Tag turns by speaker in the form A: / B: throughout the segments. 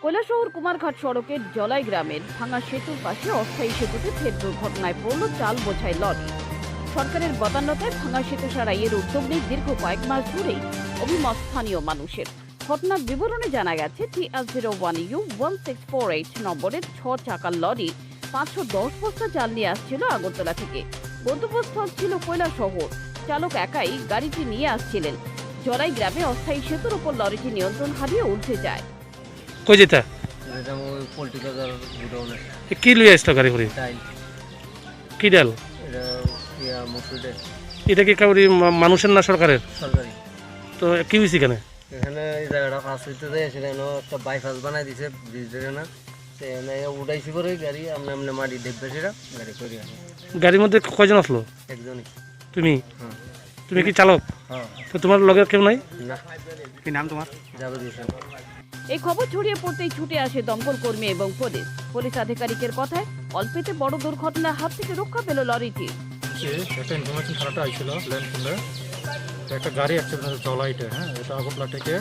A: কৈলাসহর কুমারঘাট সড়কের জলাই গ্রামের ভাঙা সেতুর পাশে অস্থায়ী সেতুতে ফের দুর্ঘটনায় পড়ল চাল বোঝাই লরি। সরকারের বদান্যতায় ভাঙা সেতু সারাইয়ের উদ্যোগ নেই দীর্ঘ কয়েক মাস ধরেই অভিমত স্থানীয় মানুষের। ঘটনার বিবরণে জানা গেছে TR01U1648 নম্বরের 6 চাকার লরি 510 বস্তা চাল নিয়ে আসছিল আগরতলা থেকে। গন্তব্যস্থল ছিল কৈলাসহর। চালক একাই গাড়িটি নিয়ে আসছিলেন। জলাই গ্রামে অস্থায়ী সেতুর উপর লরিটি নিয়ন্ত্রণ হারিয়ে উল্টে যায়।
B: কই যেতা
C: এটা ওই পোল্ট্রি বাজার গুডাউনে
B: কি লই আসতো গাড়ি করে
C: ডাইল
B: কি ডাল
C: এটা মুসুর ডাল
B: এটা কি কাউরি মানুষের না সরকারের?
C: সরকারি।
B: তো কি হয়েছে এখানে?
C: এখানে এই জায়গাটা পাস হইতে যায় সেখানে একটা বাইপাস বানাই দিছে ব্রিজের না সেখানে উঠাইছি করে গাড়ি আমনে আমনে মাটি দেখবে সেটা গাড়ি করে আসে।
B: গাড়ির মধ্যে কয়জন আসলো?
C: একজনই।
B: তুমি
C: হ্যাঁ
B: তুমি কি চালক?
C: হ্যাঁ।
B: তো তোমার লগে কেউ নাই?
C: না।
B: কি নাম তোমার?
C: জাবেদ হোসেন।
A: এই খবর ছড়িয়ে পড়তেই ছুটে আসে দমকল কর্মী এবং পুলিশ আধিকারিকের কথায় অল্পেতে বড় দুর্ঘটনার হাত থেকে রক্ষা পেল লরিটি।
D: একটা ইনফরমেশন খারাপটা আইছিল ল্যান্ড ফোনে একটা গাড়ি অ্যাক্সিডেন্ট হয়েছে জলাইটে। হ্যাঁ, এটা আগরতলা থেকে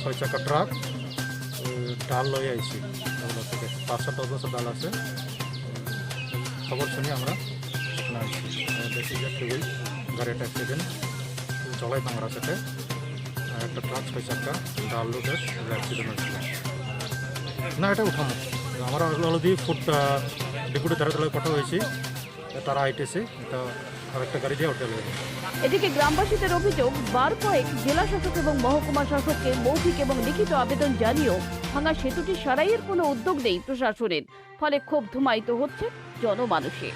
D: 6 চাকা ট্রাক ডাল লই আইছি আগরতলা থেকে 510 বছর ডাল আছে। খবর শুনি আমরা এখানে আইছি দেখি যে একটা গাড়িটা অ্যাক্সিডেন্ট জলাই ভাঙার সাথে একটা ট্রাক 6 চাকা ডাল লোডের অ্যাক্সিডেন্ট হয়েছিল। না এটা উঠামো আমরা অলরেডি ফুড ডেপুটি ধারে কথা হয়েছি তারা আইটেছে এটা আরেকটা গাড়ি দিয়ে উঠে গেল।
A: এদিকে গ্রামবাসীদের অভিযোগ বার কয়েক জেলা শাসক এবং মহকুমা শাসককে মৌখিক এবং লিখিত আবেদন জানিয়েও ভাঙা সেতুটি সারাইয়ের কোনো উদ্যোগ নেই প্রশাসনের। ফলে ক্ষোভ ধুমায়িত হচ্ছে জনমানুষে।